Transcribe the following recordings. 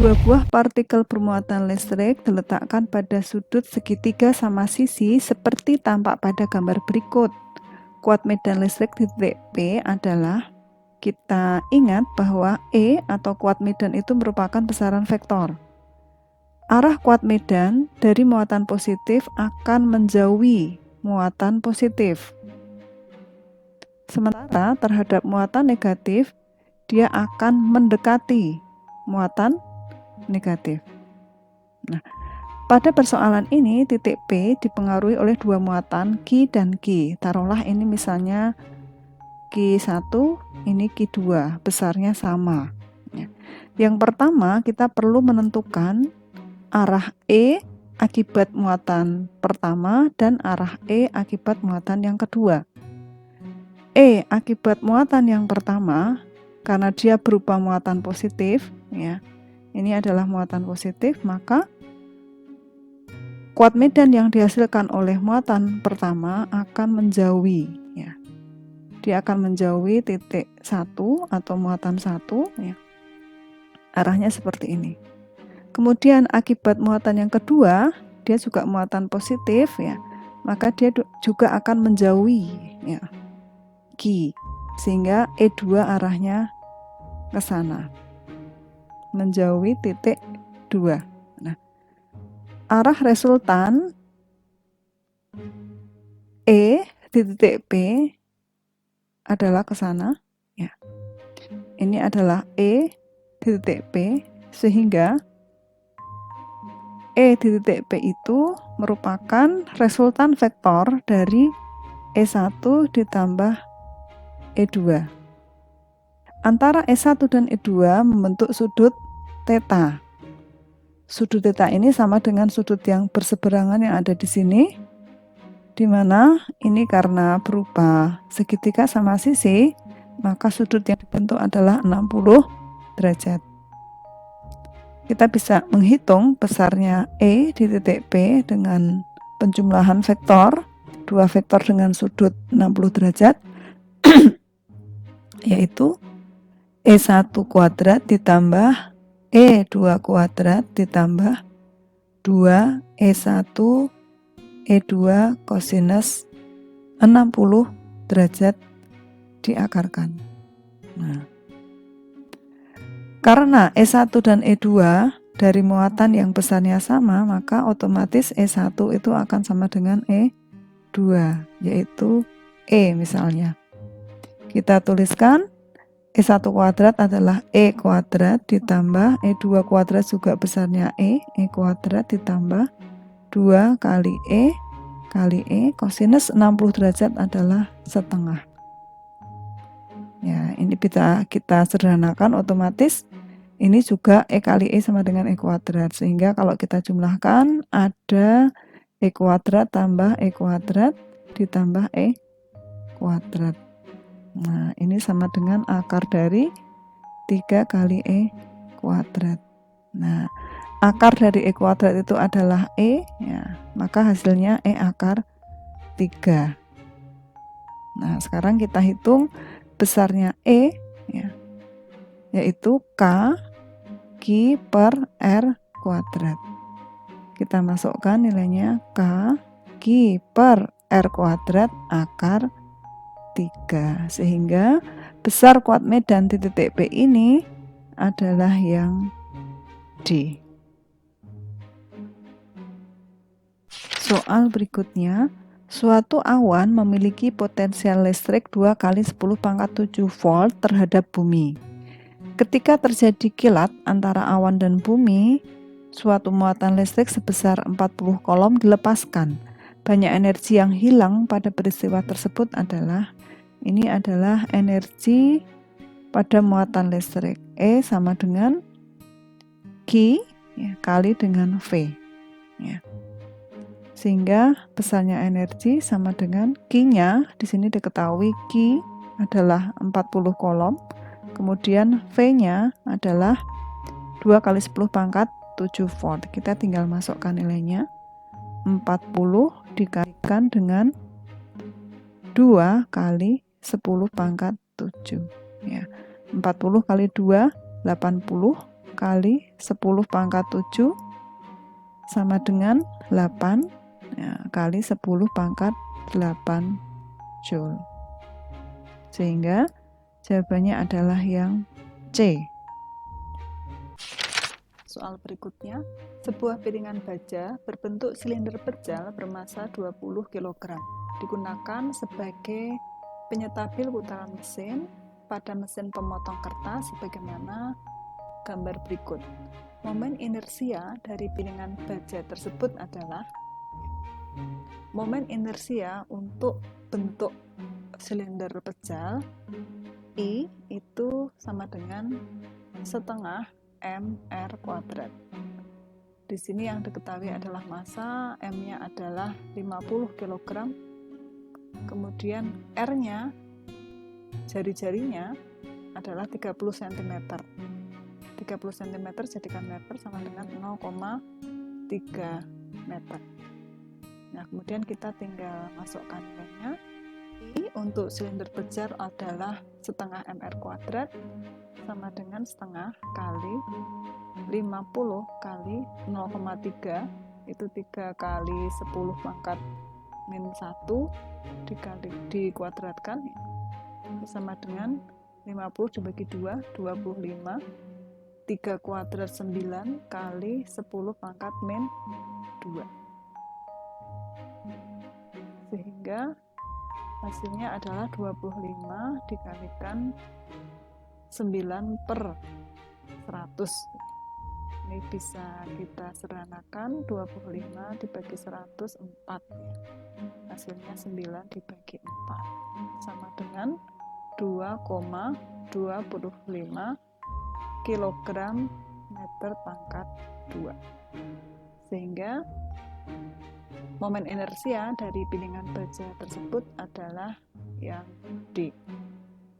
Dua buah partikel bermuatan listrik diletakkan pada sudut segitiga sama sisi seperti tampak pada gambar berikut. Kuat medan listrik di titik P adalah, kita ingat bahwa E atau kuat medan itu merupakan besaran vektor. Arah kuat medan dari muatan positif akan menjauhi muatan positif. Sementara terhadap muatan negatif, dia akan mendekati muatan negatif. Nah, pada persoalan ini titik P dipengaruhi oleh dua muatan Q dan Q. Taruhlah ini misalnya Q1, ini Q2, besarnya sama. Yang pertama, kita perlu menentukan arah E akibat muatan pertama dan arah E akibat muatan yang kedua. E akibat muatan yang pertama, karena dia berupa muatan positif, ya, ini adalah muatan positif, maka kuat medan yang dihasilkan oleh muatan pertama akan menjauhi, ya. Dia akan menjauhi titik 1 atau muatan 1, ya. Arahnya seperti ini. Kemudian akibat muatan yang kedua, dia juga muatan positif, ya. Maka dia juga akan menjauhi, ya, Q, sehingga E2 arahnya ke sana, menjauhi titik 2. Nah, arah resultan E di titik P adalah ke sana, ya. Ini adalah E di titik P, sehingga E di titik P itu merupakan resultan vektor dari E1 ditambah E2. Antara E1 dan E2 membentuk sudut theta. Sudut theta ini sama dengan sudut yang berseberangan yang ada di sini, di mana ini karena berupa segitiga sama sisi, maka sudut yang dibentuk adalah 60 derajat. Kita bisa menghitung besarnya E di titik P dengan penjumlahan vektor, dua vektor dengan sudut 60 derajat, yaitu E1 kuadrat ditambah E2 kuadrat ditambah 2 E1 E2 kosinus 60 derajat diakarkan. Nah, karena E1 dan E2 dari muatan yang besarnya sama, maka otomatis E1 itu akan sama dengan E2, yaitu E misalnya. Kita tuliskan E1 kuadrat adalah E kuadrat ditambah E2 kuadrat juga besarnya E kuadrat ditambah 2 kali E kosinus 60 derajat adalah setengah. Ya, ini bisa kita sederhanakan, otomatis ini juga E kali E sama dengan E kuadrat, sehingga kalau kita jumlahkan ada E kuadrat tambah E kuadrat ditambah E kuadrat. Nah, ini sama dengan akar dari 3 kali E kuadrat. Nah, akar dari E kuadrat itu adalah E, ya, maka hasilnya E akar 3. Nah, sekarang kita hitung besarnya E, ya, yaitu K Q per R kuadrat. Kita masukkan nilainya K Q per R kuadrat akar 3, sehingga besar kuat medan di titik P ini adalah yang D. Soal berikutnya, suatu awan memiliki potensial listrik 2 kali 10 pangkat 7 volt terhadap bumi. Ketika terjadi kilat antara awan dan bumi, suatu muatan listrik sebesar 40 kolom dilepaskan. Banyak energi yang hilang pada peristiwa tersebut adalah, ini adalah energi pada muatan listrik. E sama dengan Q, ya, kali dengan V, ya. Sehingga besarnya energi sama dengan Q-nya, di sini diketahui Q adalah 40 kolom, kemudian V-nya adalah 2 kali 10 pangkat 7 volt. Kita tinggal masukkan nilainya. 40 dikalikan dengan 2 kali 10 pangkat 7, ya. 40 kali 2 80, kali 10 pangkat 7 sama dengan 8 ya, kali 10 pangkat 8 Joule. Sehingga jawabannya adalah yang C. Soal berikutnya, sebuah piringan baja berbentuk silinder pejal bermasa 20 kg digunakan sebagai penyetabil putaran mesin pada mesin pemotong kertas sebagaimana gambar berikut. Momen inersia dari piringan baja tersebut adalah momen inersia untuk bentuk silinder pejal I itu sama dengan setengah mr kuadrat. Di sini yang diketahui adalah massa, M-nya adalah 50 kg, kemudian R-nya, jari-jarinya adalah 30 cm. 30 cm jadikan meter sama dengan 0,3 meter. Nah, kemudian kita tinggal masukkan nilainya. I untuk silinder pejal adalah setengah mr kuadrat sama dengan setengah kali 50 kali 0,3 itu 3 kali 10 pangkat min 1 dikuadratkan sama dengan 50 dibagi 2 25, 3 kuadrat 9 kali 10 pangkat min 2, sehingga hasilnya adalah 25 dikalikan 9/100. Ini bisa kita sederhanakan, 25 dibagi 100 4 ya. Hasilnya 9 dibagi 4 sama dengan 2,25 kg meter pangkat 2. Sehingga momen inersia dari piringan baja tersebut adalah yang D,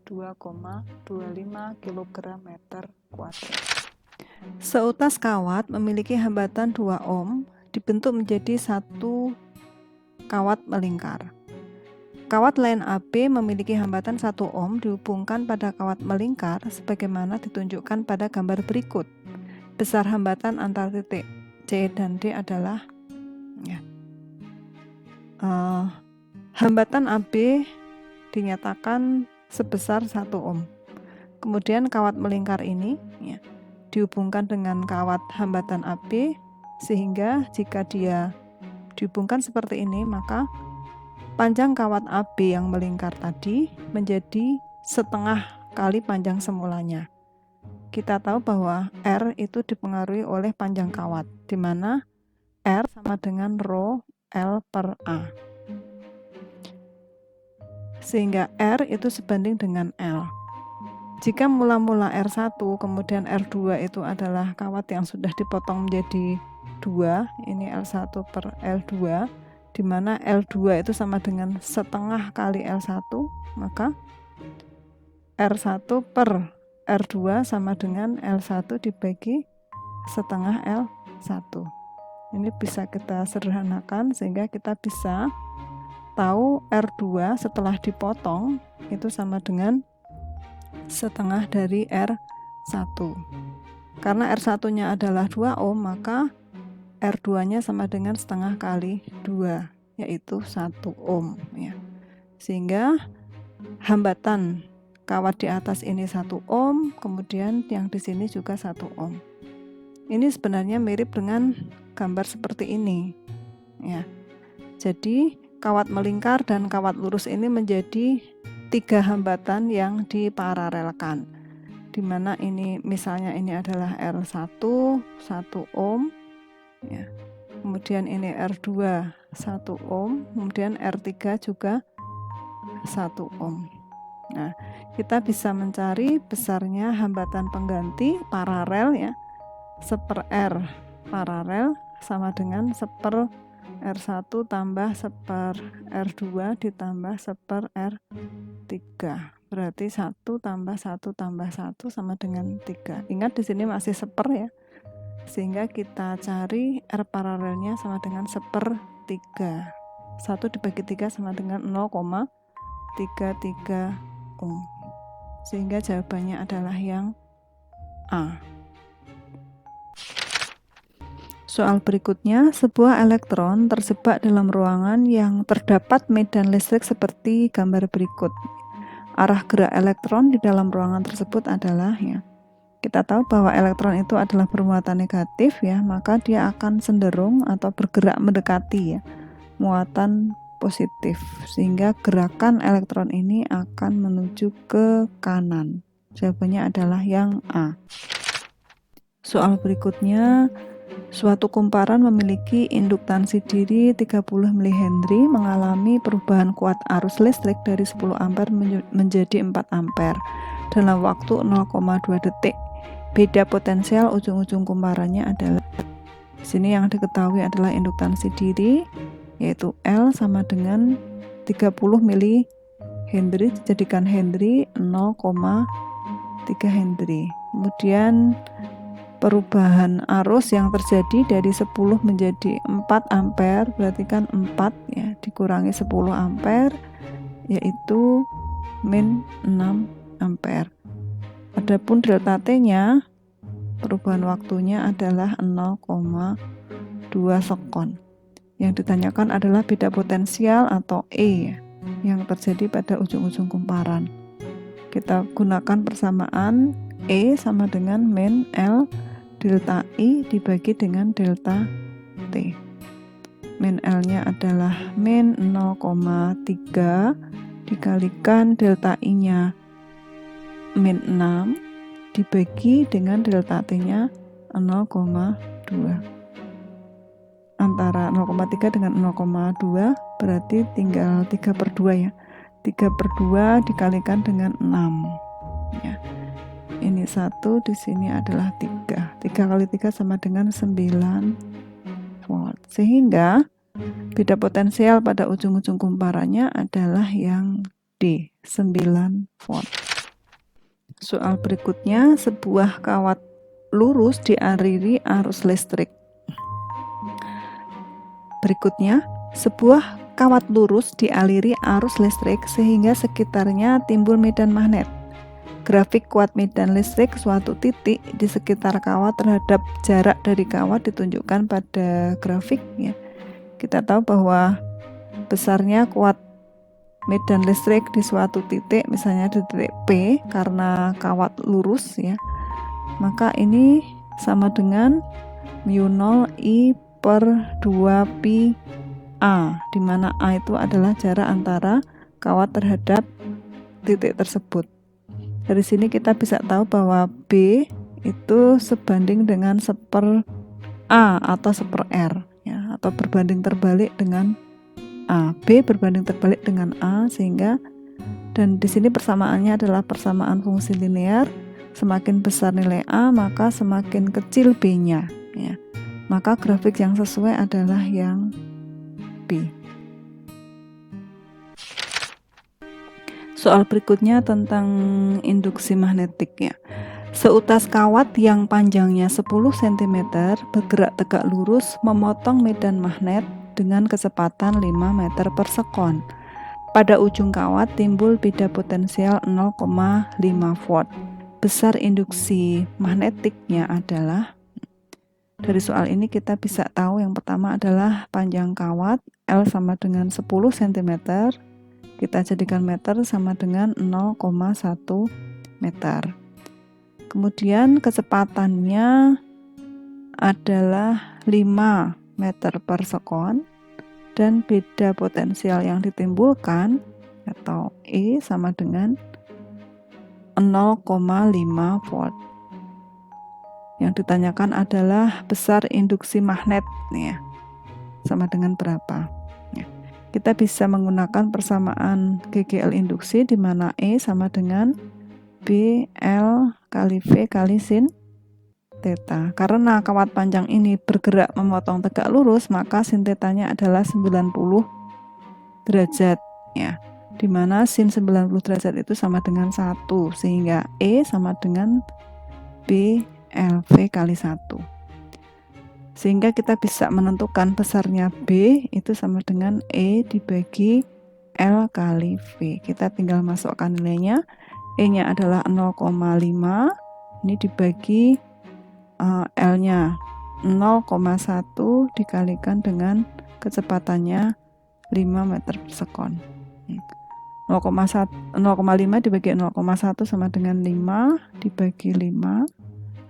2,25 kg meter kuadrat. Seutas kawat memiliki hambatan 2 ohm dibentuk menjadi satu kawat melingkar. Kawat lain AB memiliki hambatan 1 ohm dihubungkan pada kawat melingkar sebagaimana ditunjukkan pada gambar berikut. Besar hambatan antar titik C dan D adalah hambatan AB dinyatakan sebesar 1 ohm. Kemudian kawat melingkar ini dihubungkan dengan kawat hambatan AB, sehingga jika dia dihubungkan seperti ini, maka panjang kawat AB yang melingkar tadi menjadi setengah kali panjang semulanya. Kita tahu bahwa R itu dipengaruhi oleh panjang kawat, di mana R sama dengan rho L per A. Sehingga R itu sebanding dengan L. Jika mula-mula R1 kemudian R2 itu adalah kawat yang sudah dipotong menjadi 2, ini L1 per L2, di mana L2 itu sama dengan setengah kali L1, maka R1 per R2 sama dengan L1 dibagi setengah L1. Ini bisa kita sederhanakan sehingga kita bisa tahu R2 setelah dipotong itu sama dengan setengah dari R1. Karena R1-nya adalah 2 ohm, maka R2-nya sama dengan setengah kali 2, yaitu 1 ohm ya. Sehingga hambatan kawat di atas ini 1 ohm, kemudian yang di sini juga 1 ohm. Ini sebenarnya mirip dengan gambar seperti ini ya. Jadi kawat melingkar dan kawat lurus ini menjadi 3 hambatan yang diparalelkan, di mana ini misalnya ini adalah R1 1 ohm ya. Kemudian ini R2 1 ohm, kemudian R3 juga 1 ohm. Nah, kita bisa mencari besarnya hambatan pengganti paralel ya. 1/R paralel sama dengan 1/R1 tambah 1/R2 ditambah 1/R3. Berarti 1 tambah 1 tambah 1 sama dengan 3. Ingat di sini masih 1/, ya. Sehingga kita cari R paralelnya sama dengan 1/3. 1 dibagi 3 sama dengan 0,33 ohm. Sehingga jawabannya adalah yang A. Soal berikutnya, sebuah elektron terjebak dalam ruangan yang terdapat medan listrik seperti gambar berikut. Arah gerak elektron di dalam ruangan tersebut adalah, ya, kita tahu bahwa elektron itu adalah bermuatan negatif, ya, maka dia akan cenderung atau bergerak mendekati, ya, muatan positif, sehingga gerakan elektron ini akan menuju ke kanan. Jawabannya adalah yang A. Soal berikutnya, suatu kumparan memiliki induktansi diri 30 mH mengalami perubahan kuat arus listrik dari 10 ampere menjadi 4 ampere dalam waktu 0,2 detik. Beda potensial ujung-ujung kumparannya adalah, di sini yang diketahui adalah induktansi diri, yaitu L sama dengan 30 mH dijadikan Henry 0,3 Henry. Kemudian perubahan arus yang terjadi dari 10 menjadi 4 ampere, berarti kan 4, ya, dikurangi 10 ampere, yaitu min 6 ampere. Adapun delta T-nya, perubahan waktunya adalah 0,2 sekon. Yang ditanyakan adalah beda potensial atau E, yang terjadi pada ujung-ujung kumparan. Kita gunakan persamaan E sama dengan min L delta I dibagi dengan delta T. Min L-nya adalah min 0,3 dikalikan delta I-nya min 6 dibagi dengan delta T-nya 0,2. Antara 0,3 dengan 0,2 berarti tinggal 3/2, ya. 3/2 dikalikan dengan 6, ya. Ini 1, di sini adalah 3. 3 kali 3 sama dengan 9 volt. Sehingga beda potensial pada ujung-ujung kumparannya adalah yang D, 9 volt. Soal berikutnya, sebuah kawat lurus dialiri arus listrik. Berikutnya, sebuah kawat lurus dialiri arus listrik sehingga sekitarnya timbul medan magnet. Grafik kuat medan listrik suatu titik di sekitar kawat terhadap jarak dari kawat ditunjukkan pada grafik, ya. Kita tahu bahwa besarnya kuat medan listrik di suatu titik, misalnya di titik P, karena kawat lurus, ya, maka ini sama dengan mu0 I per 2 pi A, di mana A itu adalah jarak antara kawat terhadap titik tersebut. Dari sini kita bisa tahu bahwa B itu sebanding dengan 1/A atau 1/R, ya, atau berbanding terbalik dengan A. B berbanding terbalik dengan A, sehingga, dan di sini persamaannya adalah persamaan fungsi linear. Semakin besar nilai A, maka semakin kecil B-nya, ya. Maka grafik yang sesuai adalah yang B. Soal berikutnya tentang induksi magnetik, ya. Seutas kawat yang panjangnya 10 cm bergerak tegak lurus memotong medan magnet dengan kecepatan 5 meter per sekon. Pada ujung kawat timbul beda potensial 0,5 volt. Besar induksi magnetiknya adalah, dari soal ini kita bisa tahu yang pertama adalah panjang kawat L sama dengan 10 cm. Kita jadikan meter sama dengan 0,1 meter. Kemudian kecepatannya adalah 5 meter per sekon, dan beda potensial yang ditimbulkan atau E sama dengan 0,5 volt. Yang ditanyakan adalah besar induksi magnet, ya, sama dengan berapa. Kita bisa menggunakan persamaan GGL induksi, di mana E sama dengan BL kali V kali sin theta. Karena kawat panjang ini bergerak memotong tegak lurus, maka sin theta-nya adalah 90 derajat, ya. Di mana sin 90 derajat itu sama dengan 1, sehingga E sama dengan BLV kali 1. Sehingga kita bisa menentukan besarnya B itu sama dengan E dibagi L kali V. Kita tinggal masukkan nilainya. E-nya adalah 0,5, ini dibagi L-nya 0,1 dikalikan dengan kecepatannya 5 meter per sekon. 0,5 dibagi 0,1 sama dengan 5 dibagi 5,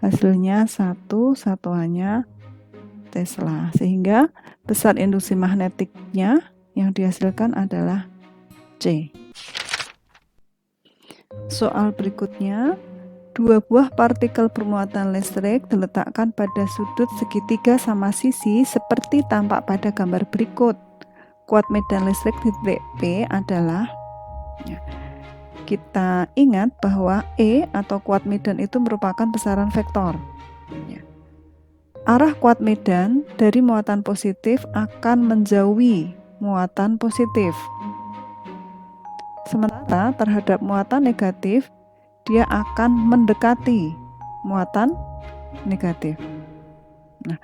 hasilnya 1 satuannya Tesla, sehingga besar induksi magnetiknya yang dihasilkan adalah C. Soal berikutnya, dua buah partikel bermuatan listrik diletakkan pada sudut segitiga sama sisi seperti tampak pada gambar berikut. Kuat medan listrik di titik P adalah, kita ingat bahwa E atau kuat medan itu merupakan besaran vektor. Arah kuat medan dari muatan positif akan menjauhi muatan positif. Sementara terhadap muatan negatif, dia akan mendekati muatan negatif. Nah,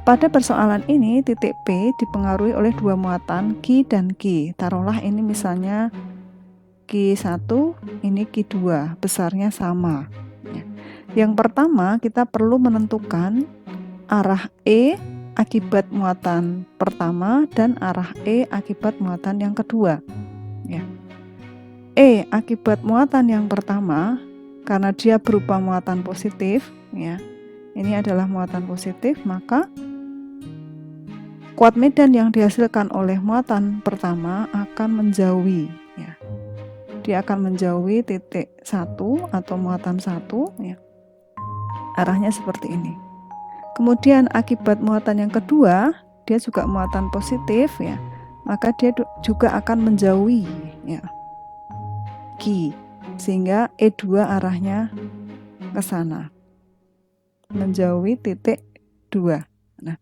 pada persoalan ini titik P dipengaruhi oleh dua muatan Q dan Q. Taruhlah ini misalnya Q1, ini Q2, besarnya sama. Yang pertama, kita perlu menentukan arah E akibat muatan pertama dan arah E akibat muatan yang kedua. E akibat muatan yang pertama, karena dia berupa muatan positif, ini adalah muatan positif, maka kuat medan yang dihasilkan oleh muatan pertama akan menjauhi. Dia akan menjauhi titik 1 atau muatan 1, arahnya seperti ini. Kemudian akibat muatan yang kedua, dia juga muatan positif, maka dia juga akan menjauhi Q, sehingga E2 arahnya ke sana, menjauhi titik 2. Nah,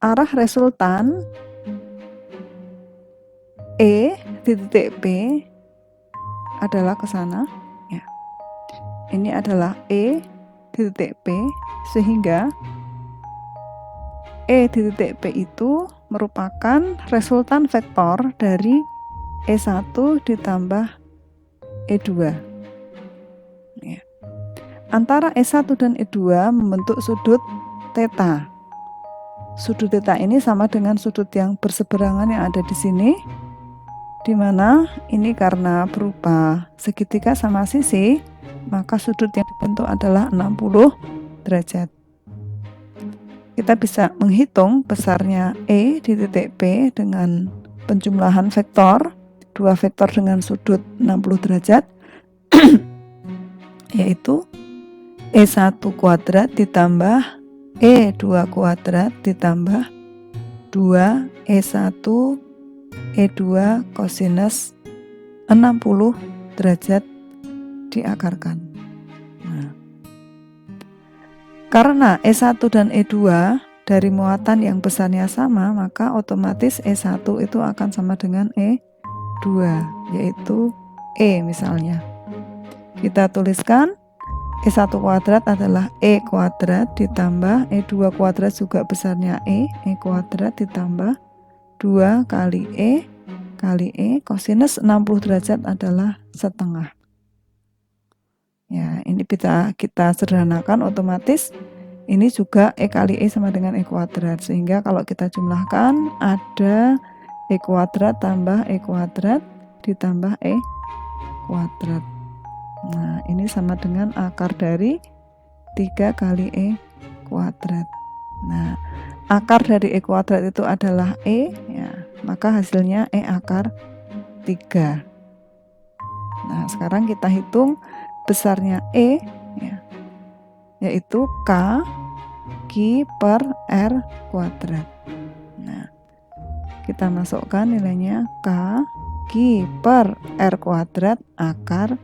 arah resultan E di titik P adalah ke sana. Ini adalah E di titik P, sehingga E di titik P itu merupakan resultan vektor dari E1 ditambah E2. Antara E1 dan E2 membentuk sudut theta. Sudut theta ini sama dengan sudut yang berseberangan yang ada di sini, di mana ini karena berupa segitiga sama sisi, maka sudut yang dibentuk adalah 60 derajat. Kita bisa menghitung besarnya E di titik P dengan penjumlahan vektor, dua vektor dengan sudut 60 derajat, yaitu E1 kuadrat ditambah E2 kuadrat ditambah 2 E1 E2 kosinus 60 derajat diakarkan. Karena E1 dan E2 dari muatan yang besarnya sama, maka otomatis E1 itu akan sama dengan E2, yaitu E misalnya. Kita tuliskan E1 kuadrat adalah E kuadrat ditambah E2 kuadrat juga besarnya E kuadrat ditambah 2 kali E kosinus 60 derajat adalah setengah. Ini kita sederhanakan, otomatis ini juga E kali E sama dengan E kuadrat, sehingga kalau kita jumlahkan ada E kuadrat tambah E kuadrat ditambah E kuadrat. Nah, ini sama dengan akar dari 3 kali E kuadrat. Nah, akar dari E kuadrat itu adalah E, maka hasilnya E akar 3. Nah, sekarang kita hitung besarnya E, yaitu K Q per R kuadrat. Nah, kita masukkan nilainya K Q per R kuadrat akar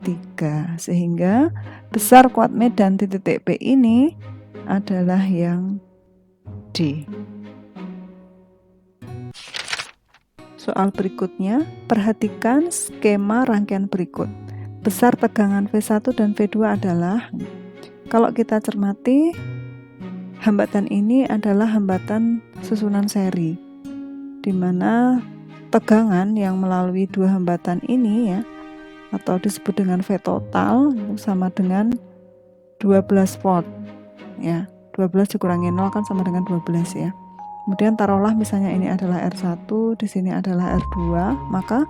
3, sehingga besar kuat medan di titik P ini adalah yang D. Soal berikutnya, perhatikan skema rangkaian berikut. Besar tegangan V1 dan V2 adalah, kalau kita cermati, hambatan ini adalah hambatan susunan seri, di mana tegangan yang melalui dua hambatan ini atau disebut dengan V total sama dengan 12 volt, 12 dikurangi 0 kan sama dengan 12 ya. Kemudian taruhlah misalnya ini adalah R1, di sini adalah R2, maka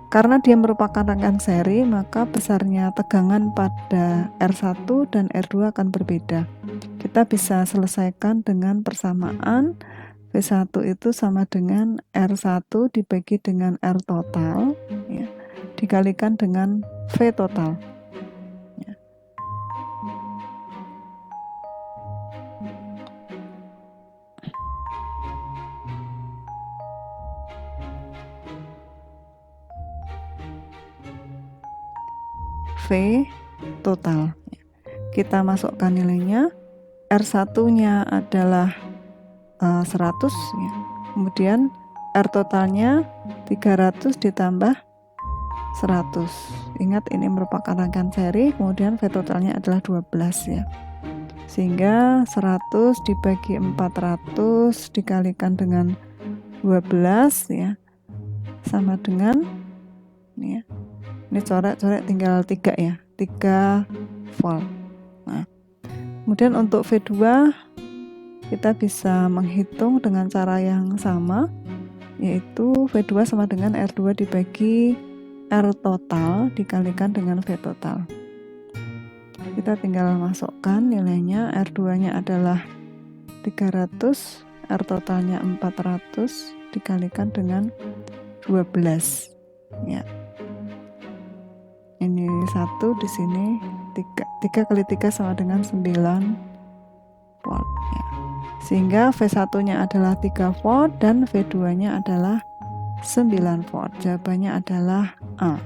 karena dia merupakan rangkaian seri, maka besarnya tegangan pada R1 dan R2 akan berbeda. Kita bisa selesaikan dengan persamaan V1 itu sama dengan R1 dibagi dengan R total, ya, dikalikan dengan V total. Ya. V total. Kita masukkan nilainya. R1-nya adalah 100 ya. Kemudian R totalnya 300 ditambah 100. Ingat ini merupakan rangkaian seri, kemudian V totalnya adalah 12 ya. Sehingga 100 dibagi 400 dikalikan dengan 12 ya. Sama dengan ini ya. Ini coret-coret tinggal 3 ya, 3 volt. Nah, kemudian untuk V2 kita bisa menghitung dengan cara yang sama, yaitu V2 sama dengan R2 dibagi R total dikalikan dengan V total. Kita tinggal masukkan nilainya. R2 nya adalah 300, R totalnya 400 dikalikan dengan 12 ya. Ini 1, di sini 3 kali 3 sama dengan 9 volt ya. Sehingga V1-nya adalah 3 volt dan V2-nya adalah 9 volt. Jawabannya adalah A.